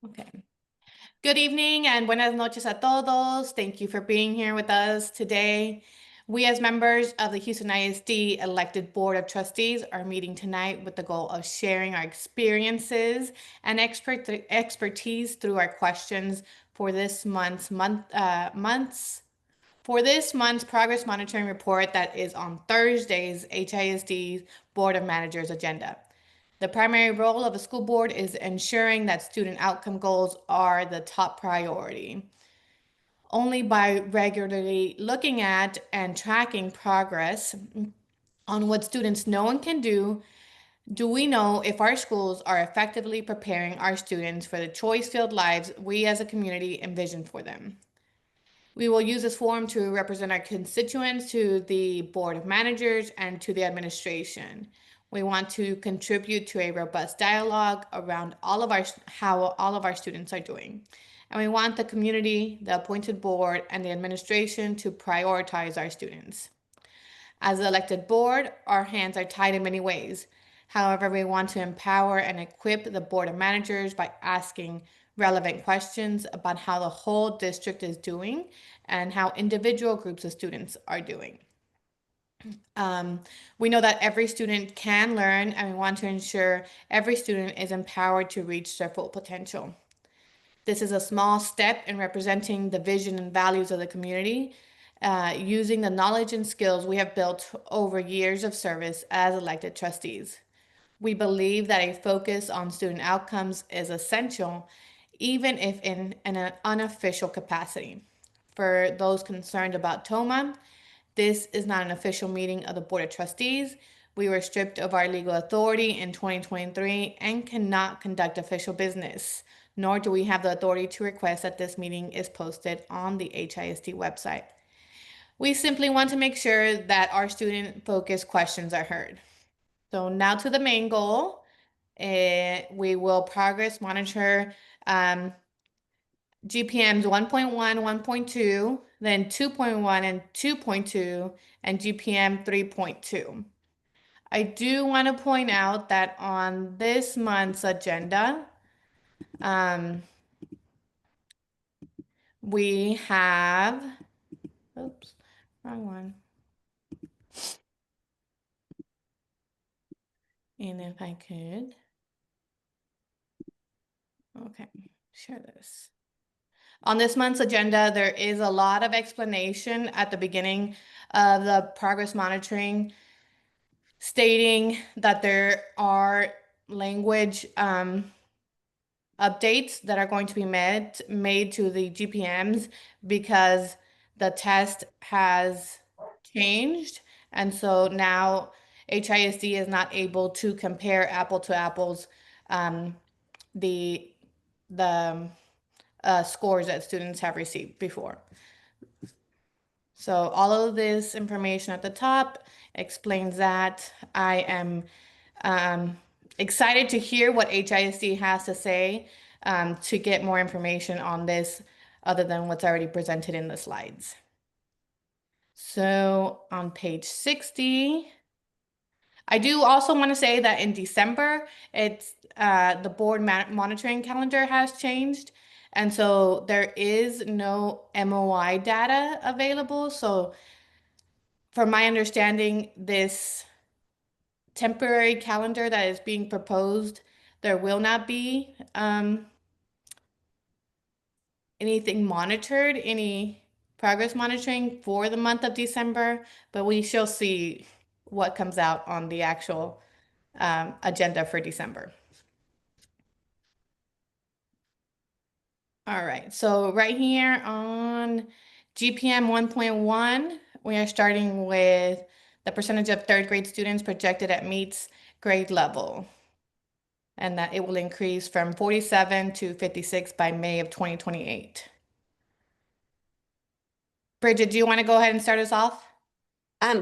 Okay. Good evening and buenas noches a todos. Thank you for being here with us today. We, as members of the Houston ISD elected Board of Trustees, are meeting tonight with the goal of sharing our experiences and expertise through our questions for this month's progress monitoring report that is on Thursday's HISD Board of Managers agenda. The primary role of a school board is ensuring that student outcome goals are the top priority. Only by regularly looking at and tracking progress on what students know and can do we know if our schools are effectively preparing our students for the choice-filled lives we as a community envision for them. We will use this forum to represent our constituents to the Board of Managers and to the administration. We want to contribute to a robust dialogue around how all of our students are doing. And we want the community, the appointed board, and the administration to prioritize our students. As the elected board, our hands are tied in many ways. However, we want to empower and equip the Board of Managers by asking relevant questions about how the whole district is doing and how individual groups of students are doing. We know that every student can learn, and we want to ensure every student is empowered to reach their full potential. This is a small step in representing the vision and values of the community, using the knowledge and skills we have built over years of service as elected trustees. We believe that a focus on student outcomes is essential, even if in an unofficial capacity. For those concerned about TOMA, this is not an official meeting of the Board of Trustees. We were stripped of our legal authority in 2023 and cannot conduct official business, nor do we have the authority to request that this meeting is posted on the HISD website. We simply want to make sure that our student-focused questions are heard. So now to the main goal. We will progress monitor GPMs 1.1, 1.2, then 2.1 and 2.2, and GPM 3.2. I do want to point out that on this month's agenda, we have, oops, wrong one. And if I could, okay, share this. On this month's agenda, there is a lot of explanation at the beginning of the progress monitoring, stating that there are language updates that are going to be made to the GPMs because the test has changed. And so now HISD is not able to compare apple to apples the scores that students have received before. So all of this information at the top explains that. I am excited to hear what HISD has to say to get more information on this other than what's already presented in the slides. So on page 60, I do also want to say that in December, it's the board monitoring calendar has changed. And so there is no MOI data available. So from my understanding, this temporary calendar that is being proposed, there will not be anything monitored, any progress monitoring for the month of December, but we shall see what comes out on the actual agenda for December. All right, so right here on GPM 1.1, we are starting with the percentage of third grade students projected at meets grade level, and that it will increase from 47 to 56 by May of 2028. Bridget, do you want to go ahead and start us off?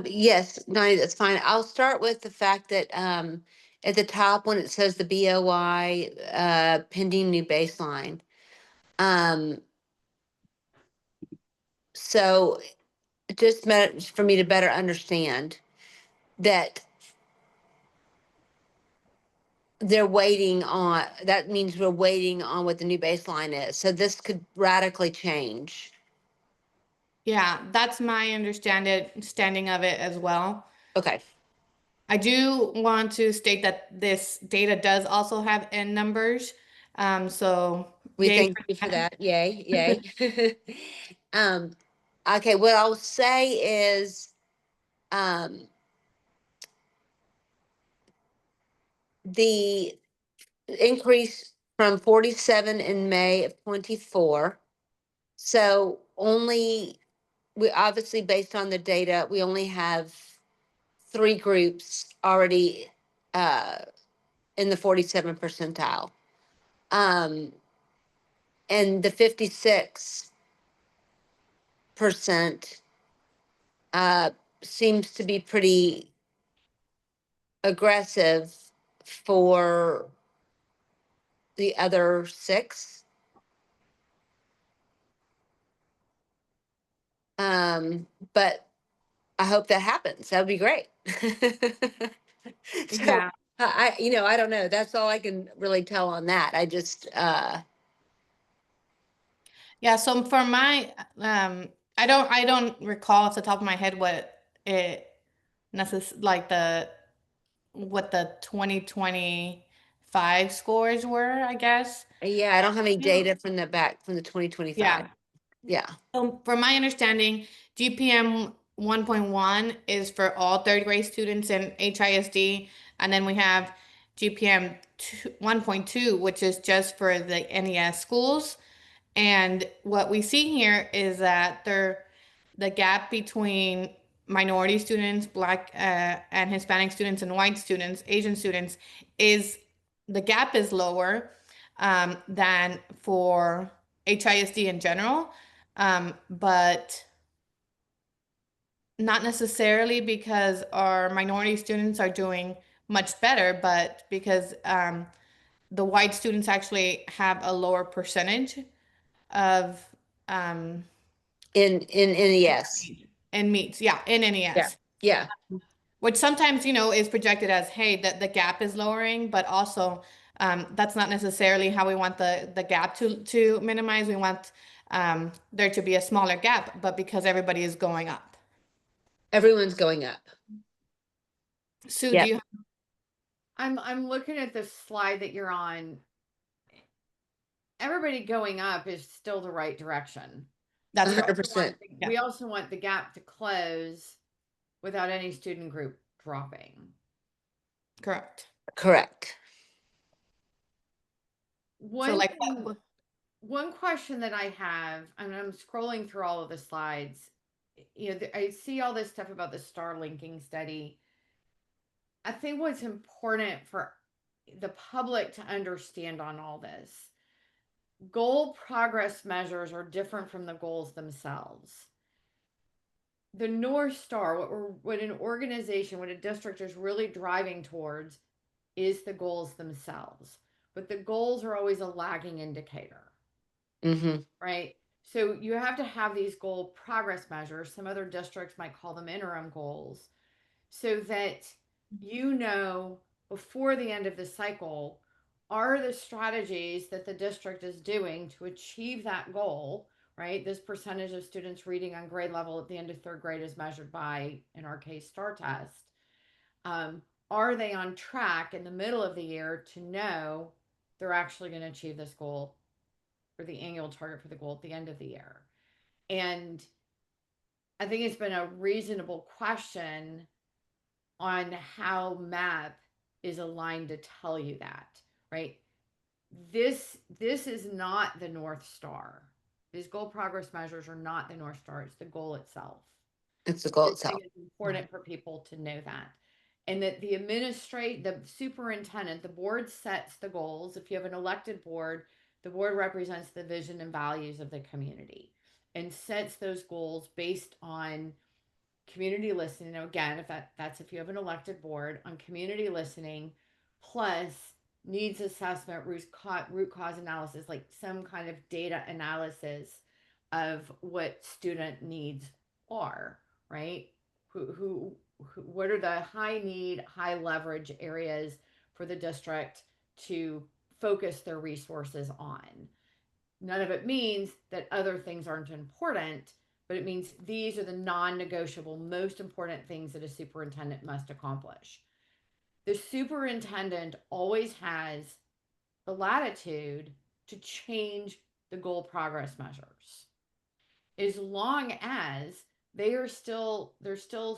Yes, no, that's fine. I'll start with the fact that at the top when it says the BOI pending new baseline. So just for me to better understand that they're waiting on, that means we're waiting on what the new baseline is. So this could radically change. Yeah, that's my understanding of it as well. Okay. I do want to state that this data does also have N numbers. So We yay thank for you for that. that. Yay, yay. um, okay, what I'll say is um, the increase from 47 in May of 24. So only, we obviously, based on the data, we only have three groups already uh, in the 47 percentile. Um, and the 56% uh, seems to be pretty aggressive for the other six. But I hope that happens. That would be great. So Yeah. I don't know. That's all I can really tell on that. I just, Yeah, so for my I don't recall off the top of my head what it like the what the 2025 scores were, I guess. yeah, I don't have any data from the back from the 2025. Yeah. Yeah. From my understanding, GPM 1.1 is for all third grade students in HISD, and then we have GPM 1.2, which is just for the NES schools. And what we see here is that the gap between minority students, Black and Hispanic students, and white students, Asian students, is the gap is lower than for HISD in general, but not necessarily because our minority students are doing much better, but because the white students actually have a lower percentage of um, In NES. and meets, yeah, in Yeah. NES, Yeah. which sometimes, is projected as, hey, that the gap is lowering, but also that's not necessarily how we want the gap to minimize. We want there to be a smaller gap, but because everybody is going up. Everyone's going up. Sue, do Yep. you? I'm looking at this slide that you're on. Everybody going up is still the right direction. That's We also correct. want 100%. Yeah, we also want the gap to close without any student group dropping. correct. Correct. So One like thing, one question that I have, and I'm scrolling through all of the slides. I see all this stuff about the star linking study. I think what's important for the public to understand on all this, goal progress measures are different from the goals themselves. The North Star, what an organization, what a district is really driving towards is the goals themselves. But the goals are always a lagging indicator, Mm-hmm. right? So you have to have these goal progress measures. Some other districts might call them interim goals, so that before the end of the cycle, are the strategies that the district is doing to achieve that goal, right? This percentage of students reading on grade level at the end of third grade is measured by, in our case, STAR test. Um, are they on track in the middle of the year to know they're actually going to achieve this goal or the annual target for the goal at the end of the year? And I think it's been a reasonable question on how MAP is aligned to tell you that, right? This is not the North Star. These goal progress measures are not the North Star. It's the goal itself. It's the goal I think itself. it's important for people to know that. And that the superintendent, the board sets the goals. If you have an elected board, the board represents the vision and values of the community and sets those goals based on community listening. Now, again, that's if you have an elected board, on community listening, plus needs assessment, root cause analysis, like some kind of data analysis of what student needs are, right? Who what are the high need, high leverage areas for the district to focus their resources on. None of it means that other things aren't important, but it means these are the non-negotiable, most important things that a superintendent must accomplish. The superintendent always has the latitude to change the goal progress measures, as long as there's still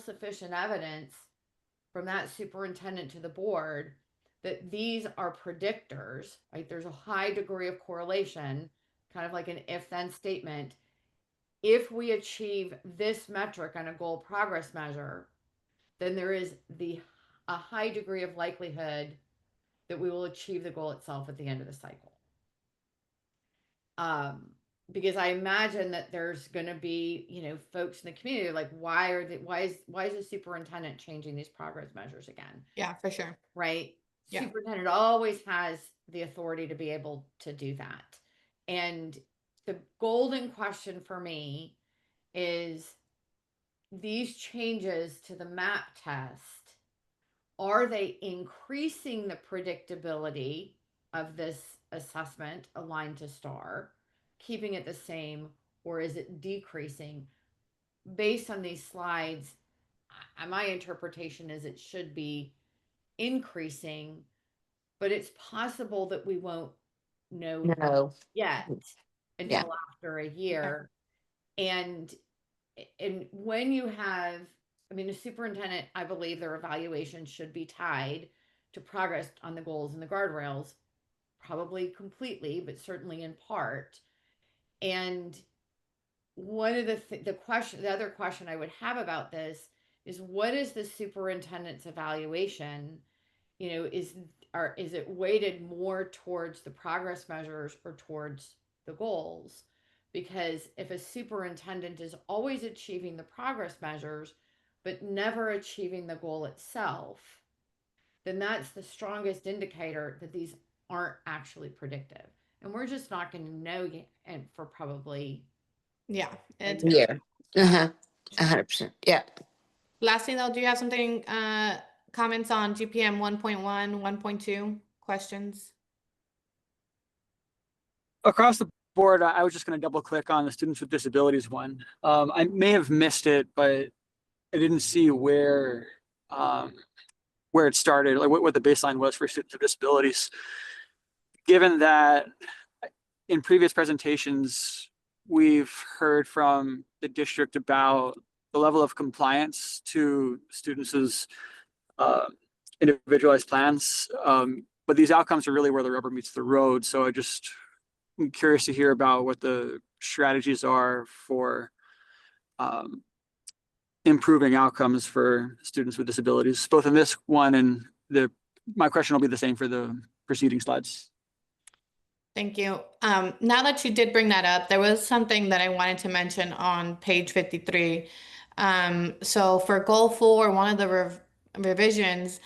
sufficient evidence from that superintendent to the board that these are predictors, right? There's a high degree of correlation, kind of like an if then statement. If we achieve this metric on a goal progress measure, then there is a high degree of likelihood that we will achieve the goal itself at the end of the cycle. Because I imagine that there's going to be, folks in the community like, why is the superintendent changing these progress measures again? Yeah, for sure. Right. Yeah. Superintendent always has the authority to be able to do that. And the golden question for me is, these changes to the MAP test, are they increasing the predictability of this assessment aligned to STAR, keeping it the same, or is it decreasing? Based on these slides, my interpretation is it should be increasing, but it's possible that we won't know No. yet Yeah. until after a year. And when you have, the superintendent, I believe their evaluation should be tied to progress on the goals and the guardrails, probably completely, but certainly in part. And one of the other question I would have about this is, what is the superintendent's evaluation? Is it weighted more towards the progress measures or towards the goals? Because if a superintendent is always achieving the progress measures but never achieving the goal itself, then that's the strongest indicator that these aren't actually predictive. And we're just not going to know yet, and for probably Yeah. a year. 100%. Yeah. Lastly, though, do you have something, comments on GPM 1.1, 1.2 questions? Across the board, I was just going to double click on the students with disabilities one. I may have missed it, but I didn't see where it started, like what the baseline was for students with disabilities. Given that in previous presentations, we've heard from the district about the level of compliance to students' individualized plans. But these outcomes are really where the rubber meets the road. So I'm curious to hear about what the strategies are for improving outcomes for students with disabilities, both in this one and my question will be the same for the preceding slides. Thank you. Now that you did bring that up, there was something that I wanted to mention on page 53. So for goal 4, one of the revisions,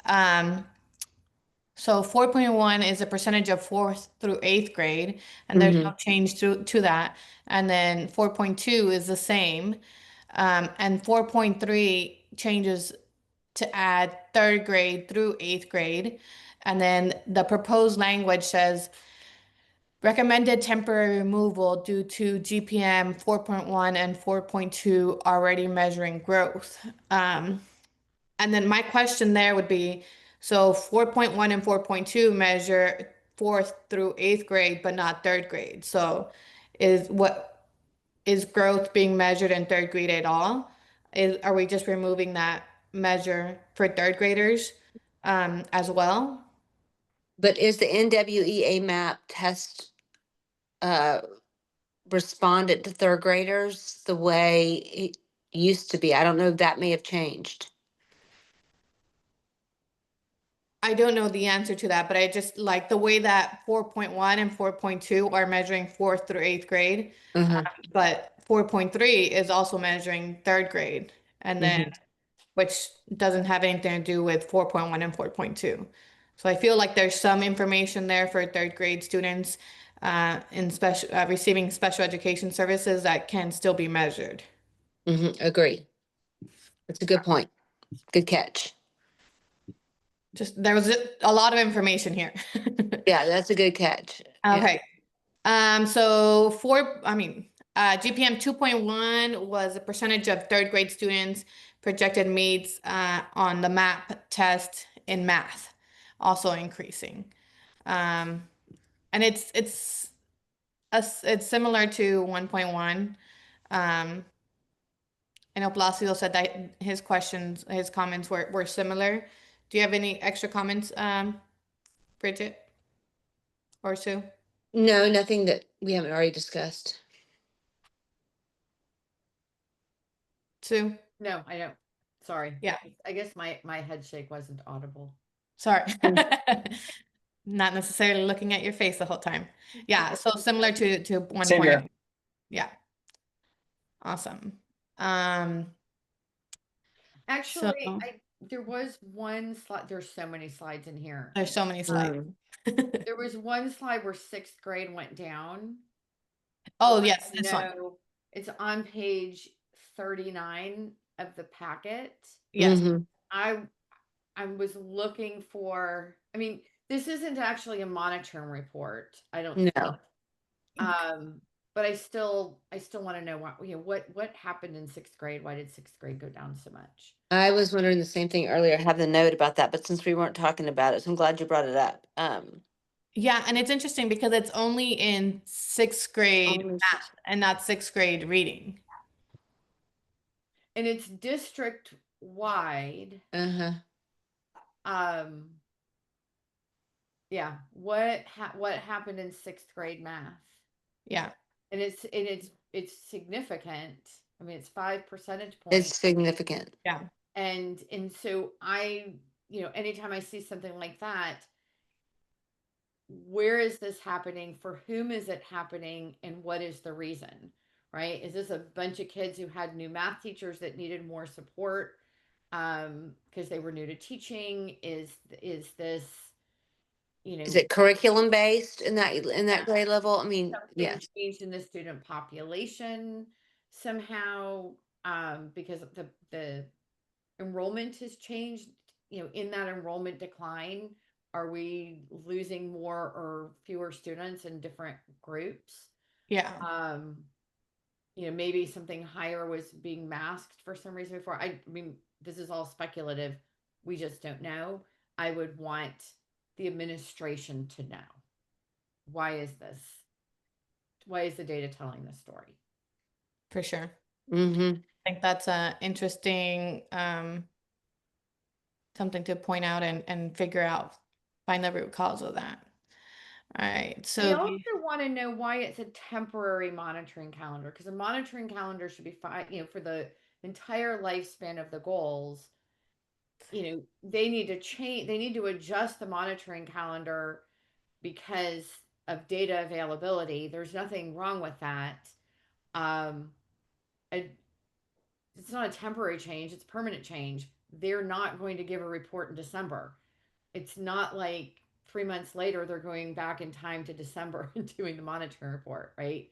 so 4.1 is a percentage of 4th through 8th grade, and there's no change to that. And then 4.2 is the same. And 4.3 changes to add 3rd grade through 8th grade. And then the proposed language says, recommended temporary removal due to GPM 4.1 and 4.2 already measuring growth. And then my question there would be, so 4.1 and 4.2 measure 4th through 8th grade, but not 3rd grade. So is growth being measured in 3rd grade at all? Are we just removing that measure for 3rd graders as well? But is the NWEA MAP test responded to 3rd graders the way it used to be? I don't know if that may have changed. I don't know the answer to that, but I just like the way that 4.1 and 4.2 are measuring 4th through 8th grade, but 4.3 is also measuring 3rd grade, and then which doesn't have anything to do with 4.1 and 4.2. So I feel like there's some information there for 3rd grade students in receiving special education services that can still be measured. Agree. That's a good point. Good catch. Just, there was a lot of information here. Yeah, that's a good catch. Yeah. Okay. So GPM 2.1 was a percentage of third grade students projected meets on the MAP test in math, also increasing. And it's similar to 1.1. I know Palacio said that his comments were similar. Do you have any extra comments, Bridget or Sue? No, nothing that we haven't already discussed. Sue? No, I don't. Sorry. Yeah. I guess my head shake wasn't audible. Sorry. Not necessarily looking at your face the whole time. Yeah, so similar to one Same point. here. Yeah. Awesome. Um, Actually, so there was one slide. There's so many slides in here. there's so many slides. There was one slide where sixth grade went down. Oh, yes, this one. No, it's on page 39 of the packet. Yes. Mhm. I was looking for, I mean, this isn't actually a monitoring report, I don't think. No. But I still want to know what happened in sixth grade? Why did sixth grade go down so much? I was wondering the same thing earlier. I have the note about that, but since we weren't talking about it, so I'm glad you brought it up. Yeah, and it's interesting because it's only in sixth grade Only math and not sixth grade reading. And it's district wide. Uh-huh. Yeah, what happened in sixth grade math? Yeah. And it's significant. I mean, it's 5 percentage points. It's significant. Yeah. And so anytime I see something like that, where is this happening? For whom is it happening? And what is the reason? Right? Is this a bunch of kids who had new math teachers that needed more support because they were new to teaching? Is this, Is it curriculum based in that grade level? I mean, something yes. changed in the student population somehow because the enrollment has changed, in that enrollment decline, are we losing more or fewer students in different groups? Yeah. Maybe something higher was being masked for some reason before. I mean, this is all speculative. We just don't know. I would want the administration to know. Why is this? Why is the data telling this story? For sure. Mm-hmm. I think that's a interesting something to point out and figure out, find the root cause of that. All right. We So also want to know why it's a temporary monitoring calendar, because a monitoring calendar should be fine, for the entire lifespan of the goals. They need to change, they need to adjust the monitoring calendar because of data availability. There's nothing wrong with that. It's not a temporary change, it's permanent change. They're not going to give a report in December. It's not like 3 months later they're going back in time to December and doing the monitoring report, right?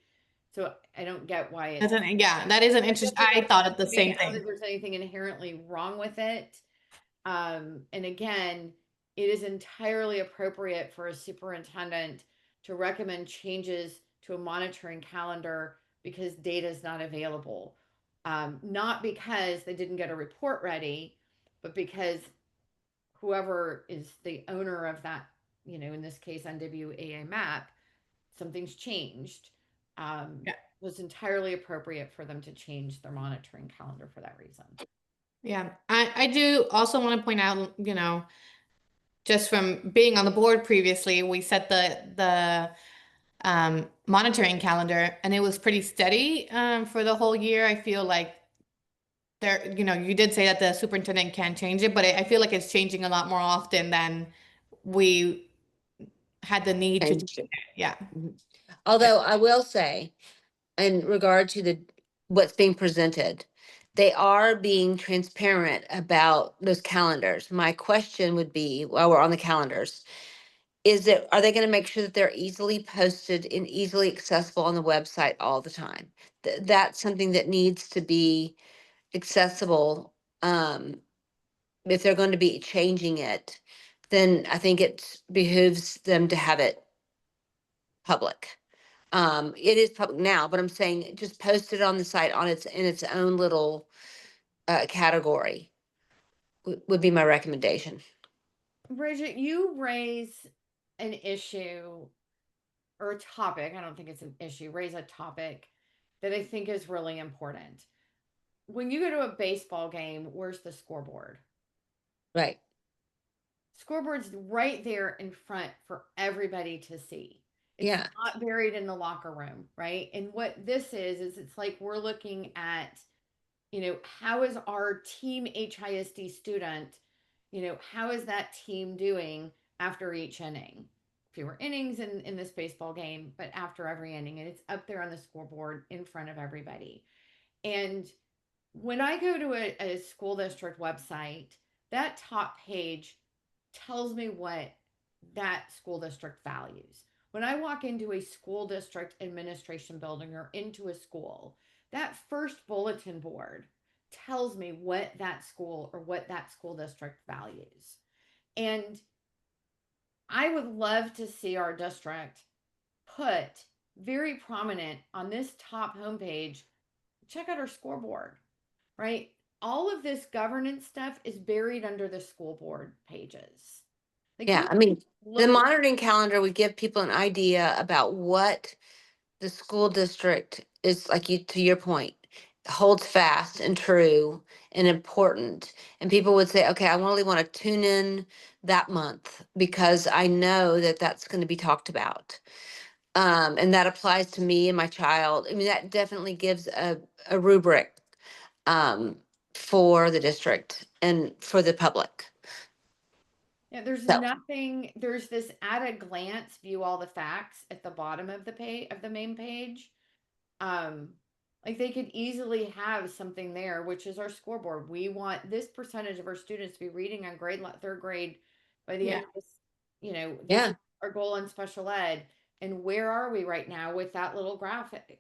So I don't get why it's that is an interesting. I thought it the same I don't think thing. there's anything inherently wrong with it. And again, it is entirely appropriate for a superintendent to recommend changes to a monitoring calendar because data is not available. Not because they didn't get a report ready, but because whoever is the owner of that, in this case, NWAA map, something's changed. Yeah. Was entirely appropriate for them to change their monitoring calendar for that reason. Yeah, I do also want to point out, just from being on the board previously, we set the monitoring calendar and it was pretty steady for the whole year. I feel like there, you did say that the superintendent can't change it, but I feel like it's changing a lot more often than we had the need to change it. Yeah. Although I will say, in regard to what's being presented, they are being transparent about those calendars. My question would be, while we're on the calendars, are they going to make sure that they're easily posted and easily accessible on the website all the time? That's something that needs to be accessible. If they're going to be changing it, then I think it behooves them to have it public. It is public now, but I'm saying just post it on the site on its, in its own little category would be my recommendation. Bridget, you raise an issue or a topic. I don't think it's an issue. Raise a topic that I think is really important. When you go to a baseball game, where's the scoreboard? Right. Scoreboard's right there in front for everybody to see. It's Yeah. not buried in the locker room, right? And what this is it's like we're looking at, how is our team HISD student, how is that team doing after each inning? Fewer innings in this baseball game, but after every inning, and it's up there on the scoreboard in front of everybody. And when I go to a school district website, that top page tells me what that school district values. When I walk into a school district administration building or into a school, that first bulletin board tells me what that school or what that school district values. And I would love to see our district put very prominent on this top homepage, check out our scoreboard, right? All of this governance stuff is buried under the school board pages. Like Yeah. you I mean, the look, monitoring calendar would give people an idea about what the school district is, like you, to your point, holds fast and true and important. And people would say, okay, I only want to tune in that month because I know that that's going to be talked about. And that applies to me and my child. I mean, that definitely gives a rubric um, for the district and for the public. yeah, there's So, nothing, there's this at a glance view all the facts at the bottom of the page of the main page. Um, like they could easily have something there, which is our scoreboard. We want this percentage of our students to be reading on third grade by the end Yeah. of this, this yeah, is our goal in special ed. And where are we right now with that little graphic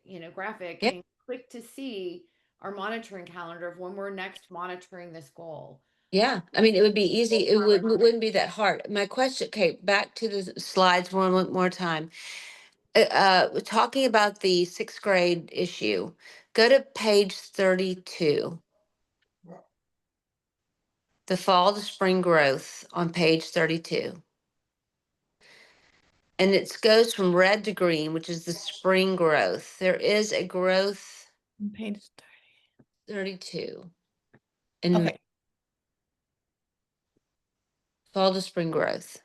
yeah, and click to see our monitoring calendar of when we're next monitoring this goal. yeah. I mean, it would be easy. Wouldn't be that hard. My question, okay, back to the slides one more time. Talking about the sixth grade issue, go to page 32. The fall to spring growth on page 32. And it goes from red to green, which is the spring growth. There is a growth Page 32 30. in Okay. fall to spring growth.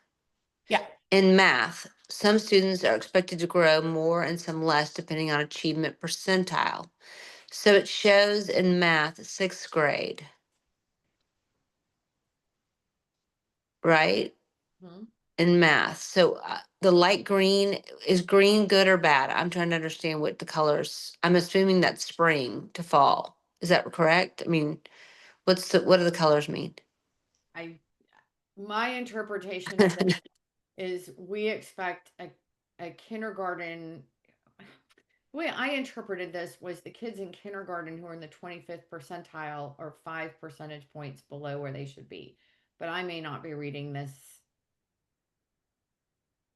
Yeah. In math, some students are expected to grow more and some less depending on achievement percentile. So it shows in math, sixth grade, right? Mhm. In math. So the light green, is green good or bad? I'm trying to understand what the colors, I'm assuming that's spring to fall. Is that correct? I mean, what do the colors mean? My interpretation of it is we expect a kindergarten. The way I interpreted this was the kids in kindergarten who are in the 25th percentile are 5 percentage points below where they should be. But I may not be reading this,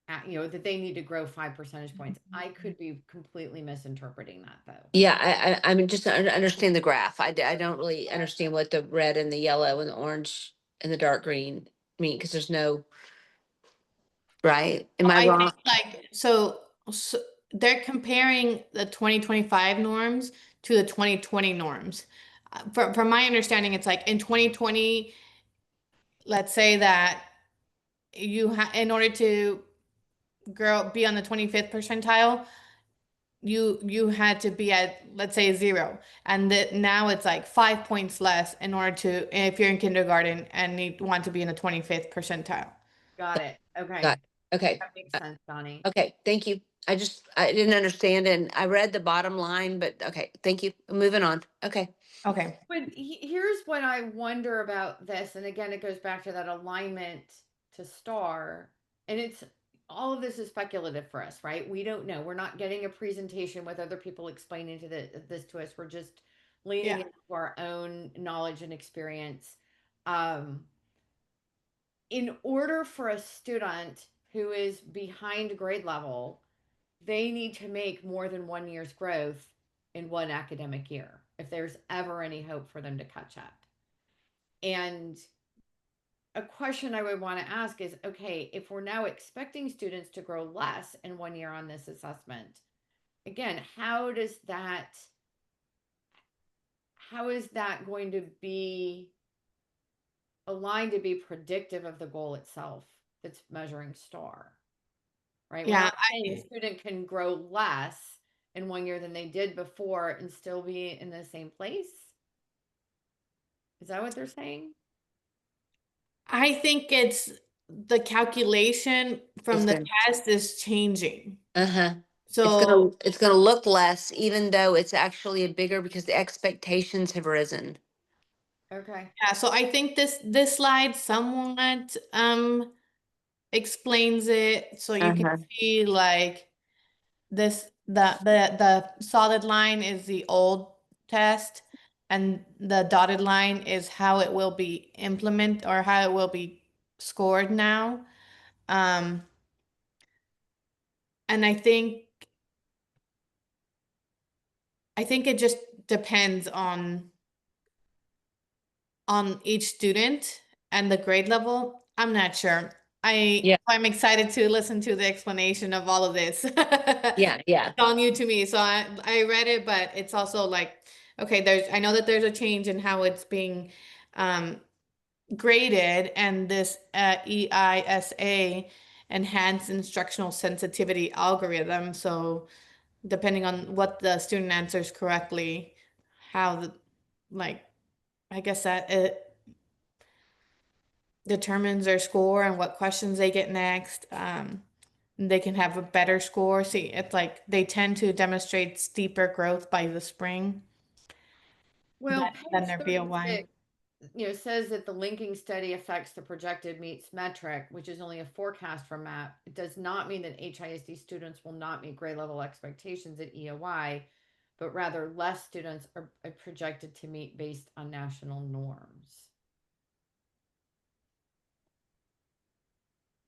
that they need to grow 5 percentage points. I could be completely misinterpreting that though. Yeah, I mean, just to understand the graph. I don't really understand what the red and the yellow and the orange and the dark green mean, because there's no, right? Am I I wrong? think so they're comparing the 2025 norms to the 2020 norms. From my understanding, it's like in 2020, let's say that in order to be on the 25th percentile, you had to be at, let's say, 0, and that now it's like 5 points less in order to, if you're in kindergarten and you want to be in the 25th percentile. Got it. Okay. Got okay. That makes sense, Donnie. Okay, thank you. I didn't understand and I read the bottom line, but okay, thank you. Moving on. Okay. Okay. But here's what I wonder about this. And again, it goes back to that alignment to star. And it's all of this is speculative for us, right? We don't know. We're not getting a presentation with other people explaining this to us. We're just leaning Yeah. into our own knowledge and experience. Um, in order for a student who is behind grade level, they need to make more than 1 year's growth in one academic year if there's ever any hope for them to catch up. And a question I would want to ask is, okay, if we're now expecting students to grow less in 1 year on this assessment, again, how is that going to be aligned to be predictive of the goal itself that's measuring STAR? Right? We're Yeah, not saying a student can grow less in 1 year than they did before and still be in the same place. Is that what they're saying? I think it's the calculation from It's the gonna, test is changing. uh-huh. So It's gonna look less, even though it's actually a bigger because the expectations have risen. Okay. yeah, so I think this slide somewhat explains it. So you can Uh-huh. see like this the solid line is the old test and the dotted line is how it will be implement or how it will be scored now. Um and I think it just depends on each student and the grade level. I'm not sure. Yeah. I'm excited to listen to the explanation of all of this. Yeah, yeah. It's all new to me. So I read it, but it's also like, okay, I know that there's a change in how it's being um graded, and this EISA, enhanced instructional sensitivity algorithm. So depending on what the student answers correctly, how the like I guess that it determines their score and what questions they get next. They can have a better score. See, it's like they tend to demonstrate steeper growth by the spring Well, than page their BOY. 36, says that the linking study affects the projected meets metric, which is only a forecast for MAP. It does not mean that HISD students will not meet grade level expectations at EOY, but rather less students are projected to meet based on national norms.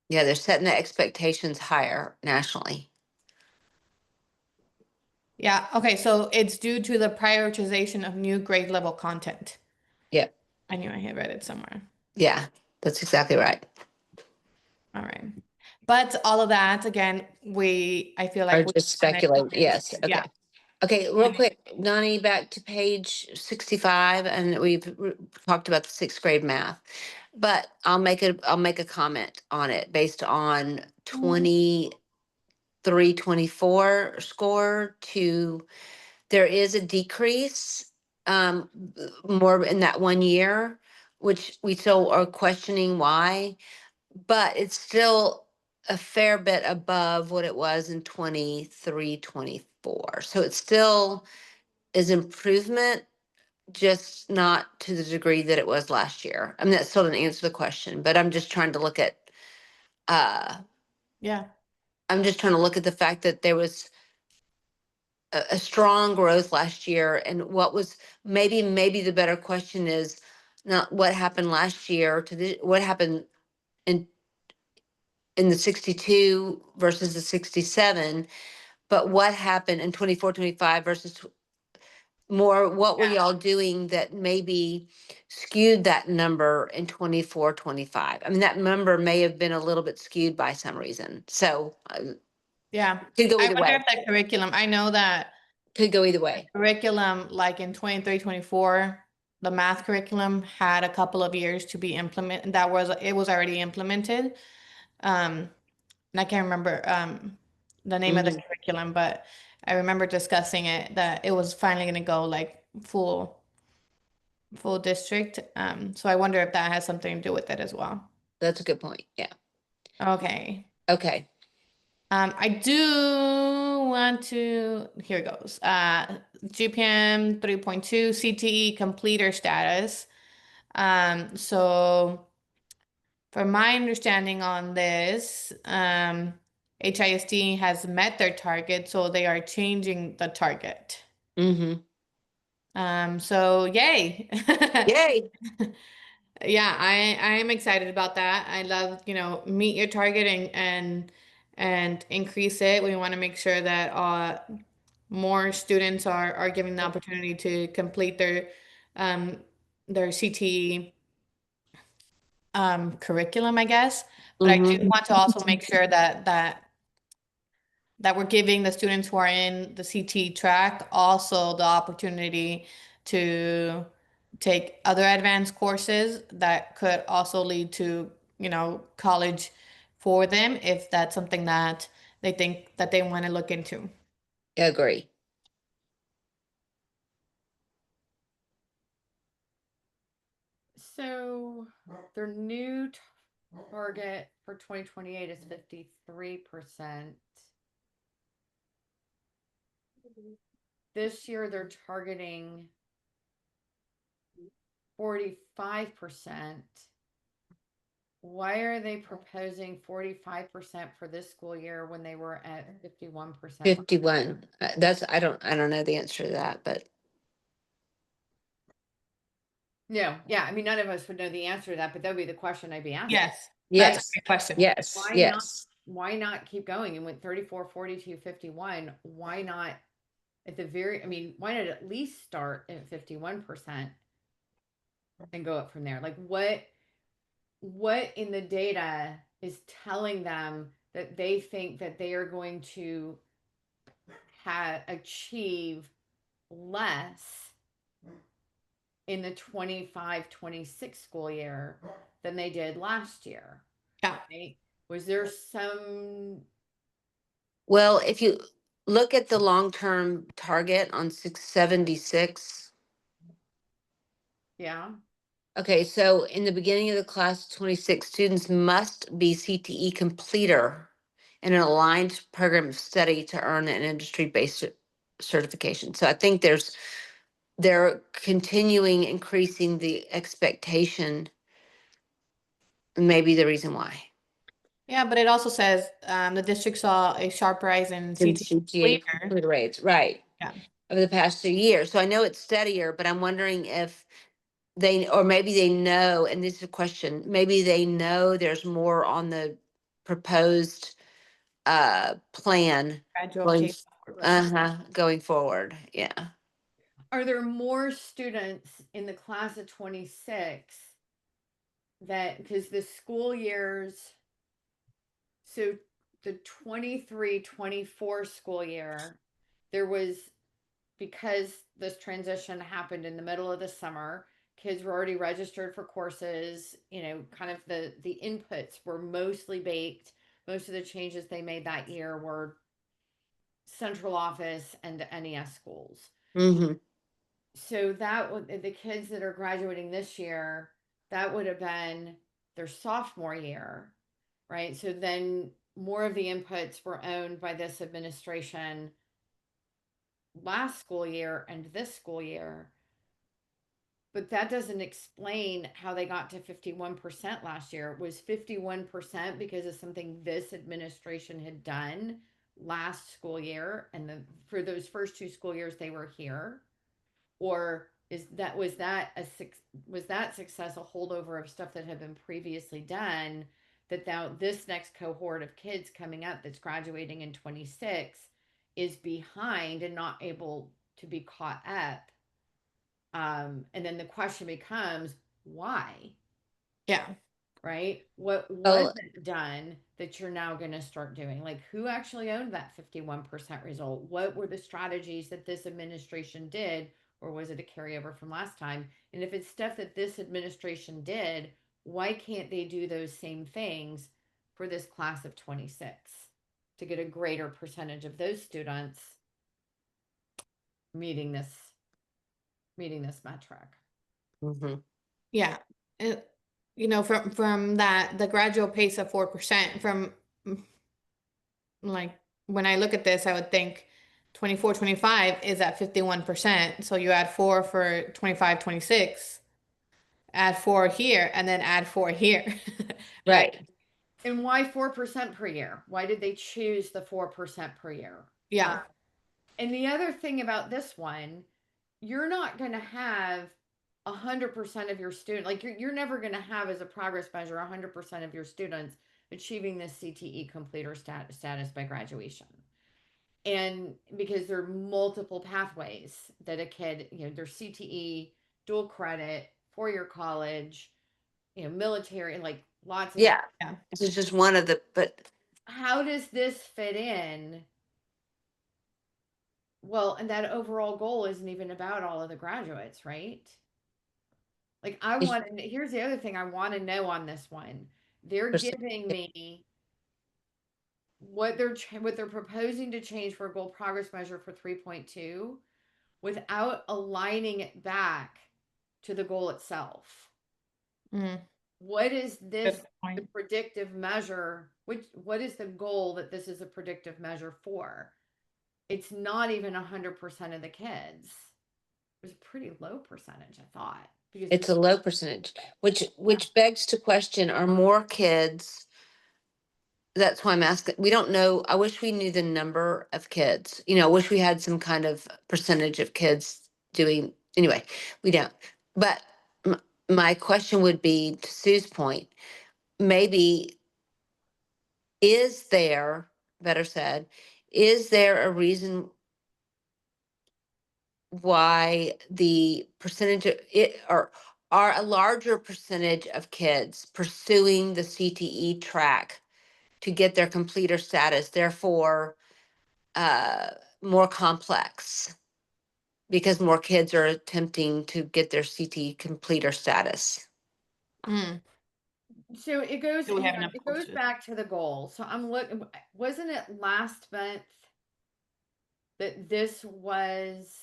Yeah, they're setting the expectations higher nationally. Yeah, okay, so it's due to the prioritization of new grade level content. Yeah, I knew I had read it somewhere. yeah, that's exactly right. All right. But all of that, again, I feel Or like we just can speculate. Yes. yeah. Okay. Okay, real quick, Donnie, back to page 65, and we've talked about the sixth grade math. But I'll make a comment on it based on 23, 24 score to, there is a decrease, more in that 1 year, which we still are questioning why, but it's still a fair bit above what it was in 23, 24. So it still is improvement, just not to the degree that it was last year. I mean, that still didn't answer the question, but I'm just trying to look at, uh, Yeah. I'm just trying to look at the fact that there was a strong growth last year, and what was, maybe the better question is not what happened last year to what happened in the 62 versus the 67, but what happened in 24, 25 versus more, what were y'all doing that maybe skewed that number in 24, 25? I mean, that number may have been a little bit skewed by some reason. So Yeah. could go I either wonder way. if the curriculum, I know that Could go either way. curriculum, like in 23, 24, the math curriculum had a couple of years to be implemented. It was already implemented. And I can't remember the name of the Mhm. curriculum, but I remember discussing it that it was finally going to go like full district. So I wonder if that has something to do with it as well. That's a good point. Yeah. Okay. Okay. I do want to, here it goes. GPM 3.2 CTE completer status. So from my understanding on this, HISD has met their target, so they are changing the target. Mm-hmm. So yay. Yay. Yeah, I am excited about that. I love, meet your target and increase it. We want to make sure that more students are given the opportunity to complete um their CTE curriculum, I guess. But I do Mm-hmm. want to also make sure that we're giving the students who are in the CT track also the opportunity to take other advanced courses that could also lead to, college for them if that's something that they think that they want to look into. Agree. So their new target for 2028 is 53%. This year they're targeting 45%. Why are they proposing 45% for this school year when they were at 51%? 51. I don't know the answer to that, but No, yeah, I mean, none of us would know the answer to that, but that would be the question I'd be asking. Yes, that's a yes, great question. yes, Why not? yes. Why not keep going and went 34, 42, 51? Why not at the very, I mean, why not at least start at 51% and go up from there? Like what in the data is telling them that they think that they are going to achieve less in the 25-26 school year than they did last year? Yeah. Right? Was there some, Well, if you look at the long-term target on 676, yeah? okay, so in the beginning of the class, 26 students must be CTE completer in an aligned program of study to earn an industry-based certification. So I think they're continuing increasing the expectation, maybe the reason why. Yeah, but it also says the district saw a sharp rise in In CT CTA completer. completer rates, right, Yeah. over the past 2 years. So I know it's steadier, but I'm wondering if or maybe they know, and this is a question, maybe they know there's more on the proposed plan Gradual going, pace upward. going forward. Yeah. Are there more students in the class of 26 that, because the school years, so the 23-24 school year, there was, because this transition happened in the middle of the summer, kids were already registered for courses, kind of the inputs were mostly baked. Most of the changes they made that year were central office and NES schools. Mm-hmm. So that would, the kids that are graduating this year, that would have been their sophomore year, right? So then more of the inputs were owned by this administration last school year and this school year. But that doesn't explain how they got to 51% last year. It was 51% because of something this administration had done last school year, and for those first 2 school years they were here? Or was that success a holdover of stuff that had been previously done, that now this next cohort of kids coming up that's graduating in 26 is behind and not able to be caught up? And then the question becomes why? Yeah. Right? What Well, wasn't done that you're now going to start doing? Like, who actually owned that 51% result? What were the strategies that this administration did, or was it a carryover from last time? And if it's stuff that this administration did, why can't they do those same things for this class of 26 to get a greater percentage of those students meeting this metric? mhm. Yeah. And, from that, the gradual pace of 4% from like when I look at this, I would think 24, 25 is at 51%. So you add four for 25, 26, add four here, and then add four here. Right. Right. And why 4% per year? Why did they choose the 4% per year? Yeah. And the other thing about this one, you're not going to have 100% of your student, like you're never going to have as a progress measure 100% of your students achieving this CTE completer status by graduation. And because there are multiple pathways that a kid, there's CTE, dual credit, 4-year college, military, like lots of. Yeah, Yeah. this is just one of the, but How does this fit in? Well, and that overall goal isn't even about all of the graduates, right? Like I it's want to, here's the other thing I want to know on this one. They're giving me what they're proposing to change for a goal progress measure for 3.2 without aligning it back to the goal itself. Mm, What is this good point. predictive measure? What is the goal that this is a predictive measure for? It's not even 100% of the kids. It was a pretty low percentage, I thought, because it's a low percentage, which begs to question, are more kids? That's why I'm asking. We don't know. I wish we knew the number of kids. I wish we had some kind of percentage of kids doing. Anyway, we don't. But my question would be, to Sue's point, maybe better said, is there a reason why the percentage of it, or are a larger percentage of kids pursuing the CTE track to get their completer status, therefore more complex because more kids are attempting to get their CTE completer status? Mm. so it goes. Do we have Hang on, enough it goes coaches? back to the goal. So I'm looking. Wasn't it last month that this was?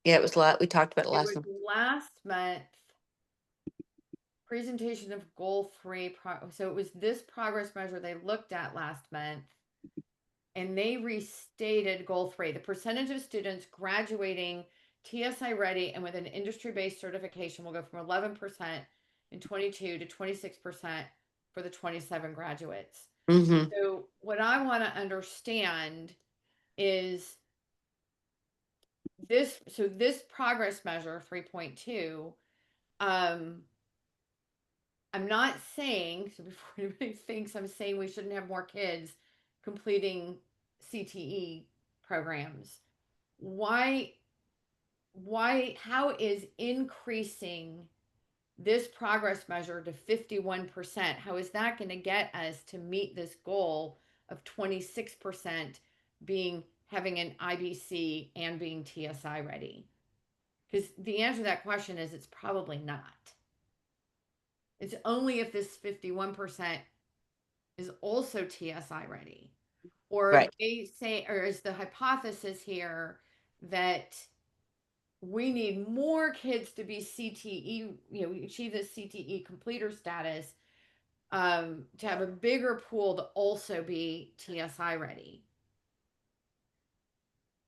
Yeah, it was we talked about it It last was month. last month. Presentation of goal 3. So it was this progress measure they looked at last month, and they restated goal 3: the percentage of students graduating TSI ready and with an industry-based certification will go from 11% in 22 to 26% for the 27 graduates. Mm-hmm. So what I want to understand is this progress measure 3.2. I'm not saying, so before anybody thinks I'm saying we shouldn't have more kids completing CTE programs. Why, how is increasing this progress measure to 51%? How is that going to get us to meet this goal of 26% having an IBC and being TSI ready? Because the answer to that question is it's probably not. It's only if this 51% is also TSI ready. Or Right. they say, or is the hypothesis here that we need more kids to be CTE, achieve this CTE completer status, to have a bigger pool to also be TSI ready?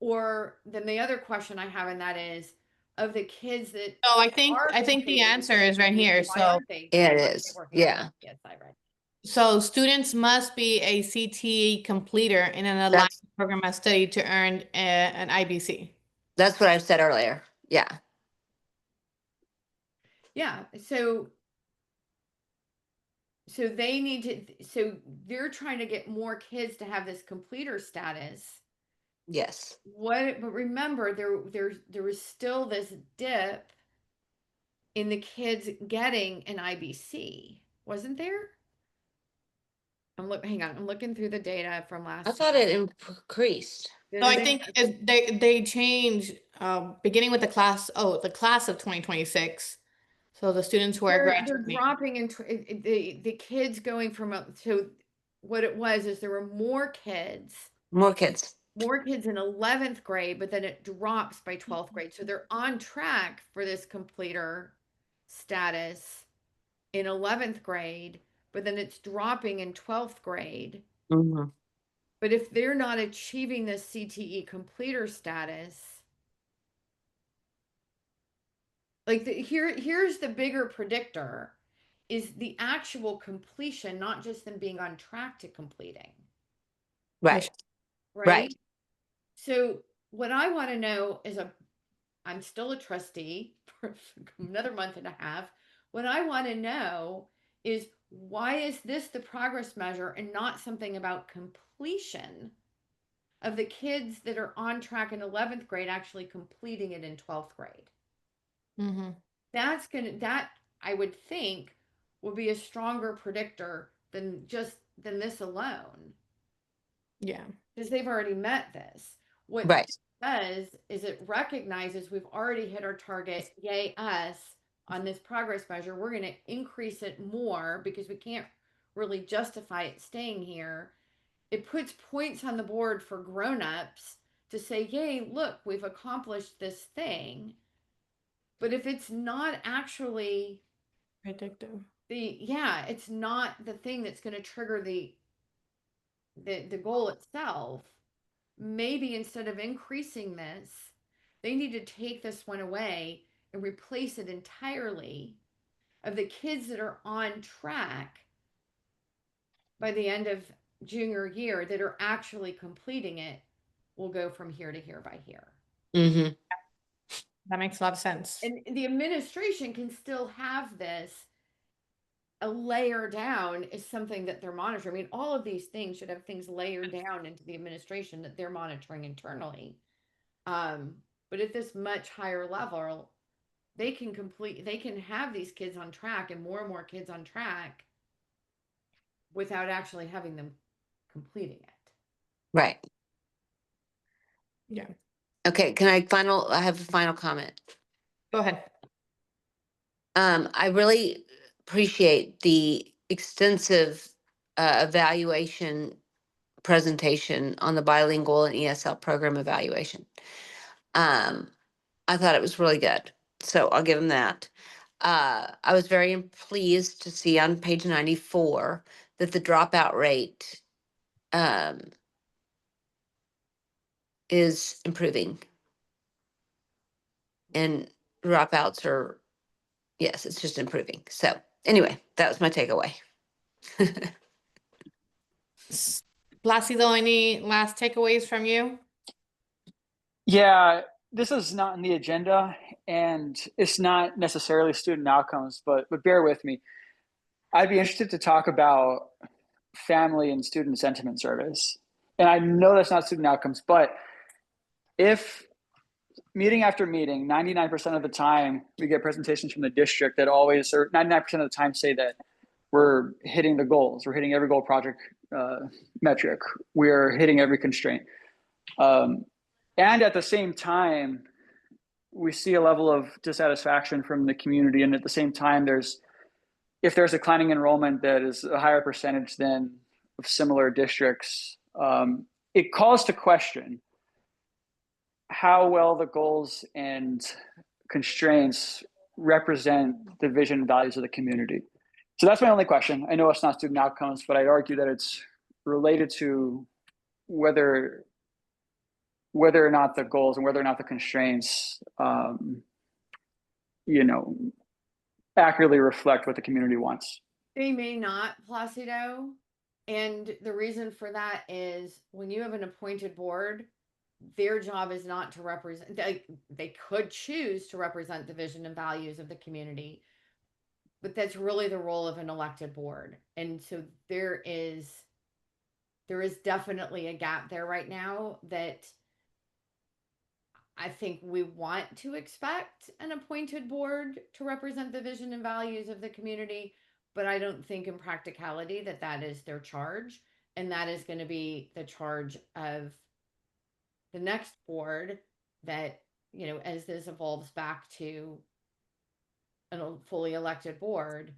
Or then the other question I have in that is, of the kids that So I are think the completing answer is right here. why So aren't they Yeah, it why aren't they is. working on Yeah. TSI ready? students must be a CTE completer in an aligned That's program of study to earn an IBC. that's what I said earlier. Yeah. Yeah. So they need to, so they're trying to get more kids to have this completer status. Yes. But remember, there was still this dip in the kids getting an IBC, wasn't there? Hang on, I'm looking through the data from last I thought year. it increased. Did So I it think they change beginning with the class of 2026. So the students who are they're graduating. dropping into the kids going from so what it was is there were more kids More kids. in 11th grade, but then it drops by 12th grade. So they're on track for this completer status in 11th grade, but then it's dropping in 12th grade. Mm-hmm. But if they're not achieving this CTE completer status, like here's the bigger predictor is the actual completion, not just them being on track to completing. Right. Right. Right. So what I want to know is I'm still a trustee for another month and a half. What I want to know is, why is this the progress measure and not something about completion of the kids that are on track in 11th grade actually completing it in 12th grade? Mm-hmm. That I would think will be a stronger predictor than this alone, Yeah. because they've already met this. What Right. this does is it recognizes we've already hit our target, yay us, on this progress measure. We're going to increase it more because we can't really justify it staying here. It puts points on the board for grown-ups to say, yay, look, we've accomplished this thing. But if it's not actually Predictive. it's not the thing that's going to trigger the goal itself. Maybe instead of increasing this, they need to take this one away and replace it entirely, of the kids that are on track by the end of junior year that are actually completing it will go from here to here by here. Mm-hmm. That makes a lot of sense. And the administration can still have this a layer down is something that they're monitoring. I mean, all of these things should have things layered down into the administration that they're monitoring internally. But at this much higher level, they can have these kids on track and more kids on track without actually having them completing it. Right. Yeah. Okay. I have a final comment. Go ahead. I really appreciate the extensive evaluation presentation on the bilingual and ESL program evaluation. I thought it was really good, so I'll give them that. I was very pleased to see on page 94 that the dropout rate is improving. And dropouts are, yes, it's just improving. So anyway, that was my takeaway. Placido, any last takeaways from you? Yeah, this is not on the agenda and it's not necessarily student outcomes, but bear with me. I'd be interested to talk about family and student sentiment surveys. And I know that's not student outcomes, but if meeting after meeting, 99% of the time we get presentations from the district that always, or 99% of the time say that we're hitting the goals, we're hitting every goal project metric, we're hitting every constraint. And at the same time, we see a level of dissatisfaction from the community. And at the same time, if there's declining enrollment that is a higher percentage than of similar districts, it calls to question how well the goals and constraints represent the vision and values of the community. So that's my only question. I know it's not student outcomes, but I'd argue that it's related to whether or not the goals and whether or not the constraints, accurately reflect what the community wants. They may not, Placido. And the reason for that is, when you have an appointed board, their job is not to represent, they could choose to represent the vision and values of the community, but that's really the role of an elected board. And so there is definitely a gap there right now that I think we want to expect an appointed board to represent the vision and values of the community, but I don't think in practicality that is their charge. And that is going to be the charge of the next board that, as this evolves back to a fully elected board,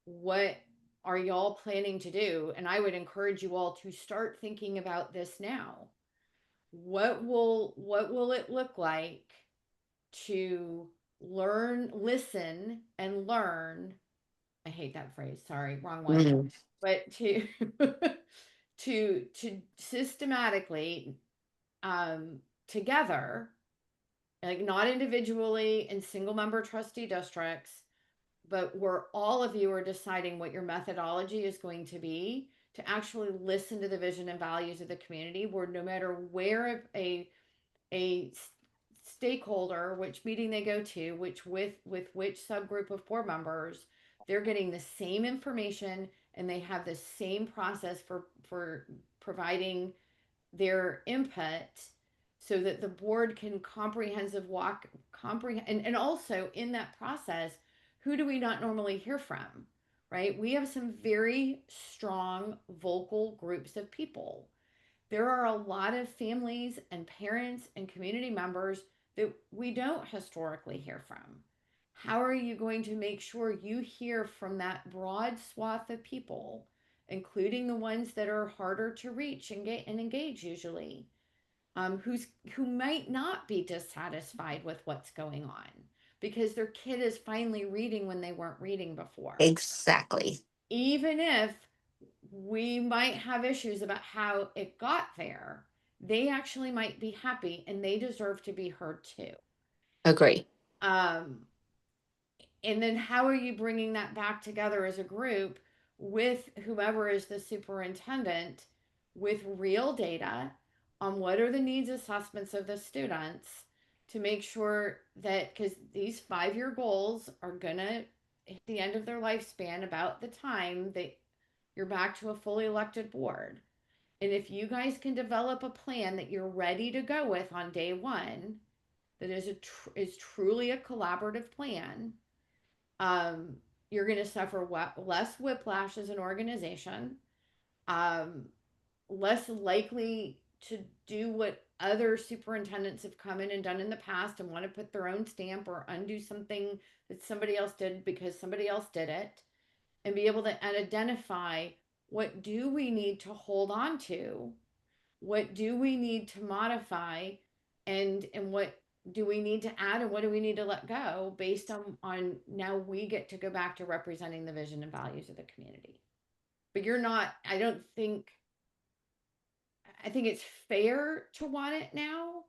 what are y'all planning to do? And I would encourage you all to start thinking about this now. What will it look like to listen and learn? I hate that phrase. Sorry, wrong one. Mhm. But to systematically, together, like not individually in single member trustee districts, but where all of you are deciding what your methodology is going to be, to actually listen to the vision and values of the community, where no matter where a stakeholder, which meeting they go to, which with which subgroup of board members, they're getting the same information and they have the same process for providing their input so that the board can comprehend, and also in that process, who do we not normally hear from, right? We have some very strong vocal groups of people. There are a lot of families and parents and community members that we don't historically hear from. How are you going to make sure you hear from that broad swath of people, including the ones that are harder to reach and engage usually, who might not be dissatisfied with what's going on because their kid is finally reading when they weren't reading before. Exactly. Even if we might have issues about how it got there, they actually might be happy and they deserve to be heard too. Agree. And then how are you bringing that back together as a group with whomever is the superintendent with real data on what are the needs assessments of the students to make sure that, because these 5-year goals are going to hit the end of their lifespan about the time that you're back to a fully elected board. And if you guys can develop a plan that you're ready to go with on day one, that is truly a collaborative plan, you're going to suffer less whiplash as an organization, um, less likely to do what other superintendents have come in and done in the past and want to put their own stamp or undo something that somebody else did because somebody else did it, and be able to identify what do we need to hold on to, what do we need to modify, and what do we need to add and what do we need to let go based on now we get to go back to representing the vision and values of the community. But you're not, I think it's fair to want it now,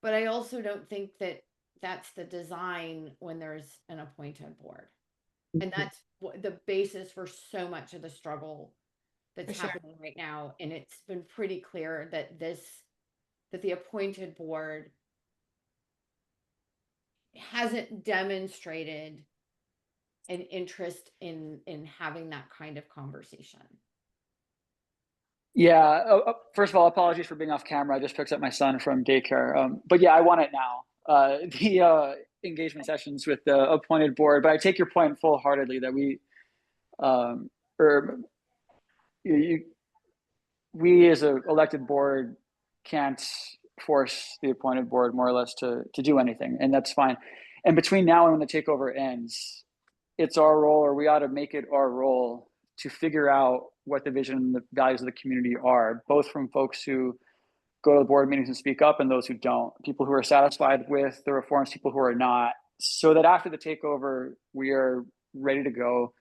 but I also don't think that that's the design when there's an appointed board. And that's the basis for so much of the struggle that's happening right now. And it's been pretty clear that the appointed board hasn't demonstrated an interest in having that kind of conversation. Yeah. First of all, apologies for being off camera. I just picked up my son from daycare. But yeah, I want it now. The engagement sessions with the appointed board. But I take your point full-heartedly that we as an elected board can't force the appointed board more or less to do anything, and that's fine. And between now and when the takeover ends, it's our role, or we ought to make it our role, to figure out what the vision and the values of the community are, both from folks who go to the board meetings and speak up and those who don't, people who are satisfied with the reforms, people who are not, so that after the takeover, we are ready to go,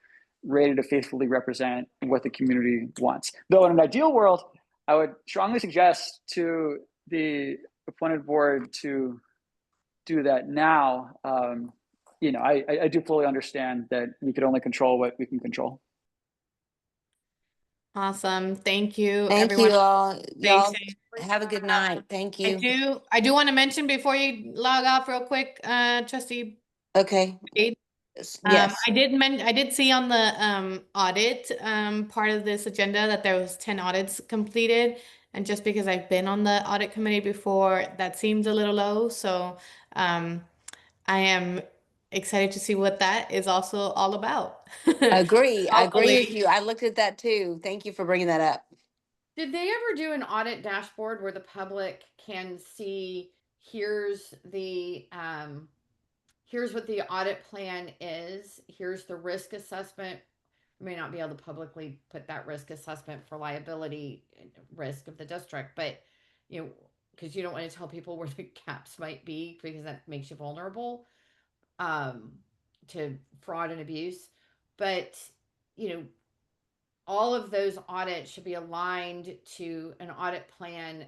ready to faithfully represent what the community wants. Though in an ideal world, I would strongly suggest to the appointed board to do that now. I do fully understand that we could only control what we can control. Awesome. Thank you, Thank everyone. you all. Y'all Stay safe. have a good night. Thank you. I do want to mention before you log off real quick, Trustee Okay. Wade, Yes. I did see on the audit part of this agenda that there was 10 audits completed. And just because I've been on the audit committee before, that seems a little low. So I am excited to see what that is also all about. Agree. I agree with Hopefully- you. I looked at that too. Thank you for bringing that up. Did they ever do an audit dashboard where the public can see here's what the audit plan is, here's the risk assessment? I may not be able to publicly put that risk assessment for liability risk of the district, but because you don't want to tell people where the gaps might be because that makes you vulnerable to fraud and abuse. But all of those audits should be aligned to an audit plan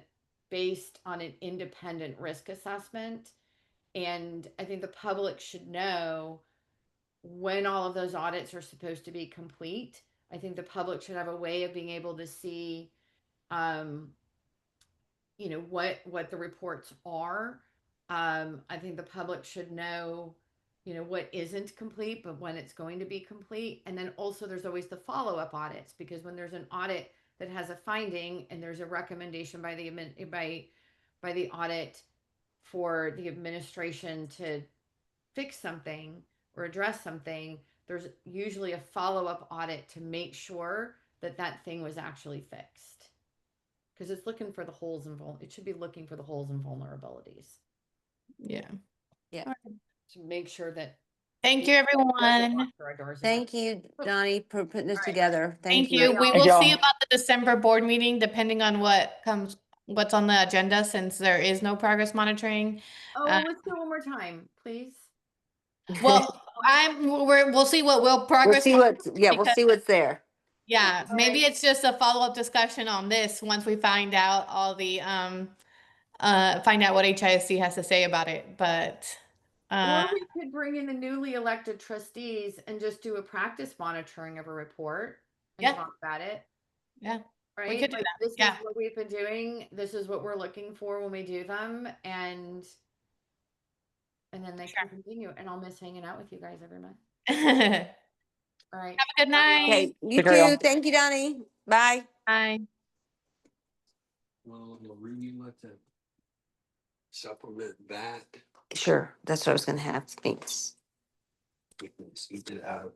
based on an independent risk assessment. And I think the public should know when all of those audits are supposed to be complete. I think the public should have a way of being able to see, what the reports are, I think the public should know, what isn't complete, but when it's going to be complete. And then also there's always the follow-up audits, because when there's an audit that has a finding and there's a recommendation by the audit for the administration to fix something or address something, there's usually a follow-up audit to make sure that that thing was actually fixed. Because it's looking for the holes and it should be looking for the holes and vulnerabilities Yeah. to make sure that Thank you, everyone. Thank you, Donnie, for putting this together. Thank you. We Thank will y'all. see about the December board meeting, depending on what's on the agenda, since there is no progress monitoring. Oh, let's do it one more time, please. Well, we'll see what will We'll progress. see what, yeah, we'll because- see what's there. Yeah, maybe it's just a follow-up discussion on this once we find out all the, find out what HISD has to say about it, but, Or we could bring in the newly elected trustees and just do a practice monitoring of a report and Yeah. talk about it. Yeah, Right? could do Like, that. this Yeah. is what we've been doing. This is what we're looking for when we do them. And then they can continue. And I'll miss hanging out with you guys every month. Have All right. a good night. Okay, you Take care, y'all. too. Thank you, Donnie. Bye. Bye. Well, Maureen, let them supplement that. Sure, that's what I was gonna have. Thanks. We can eat it out.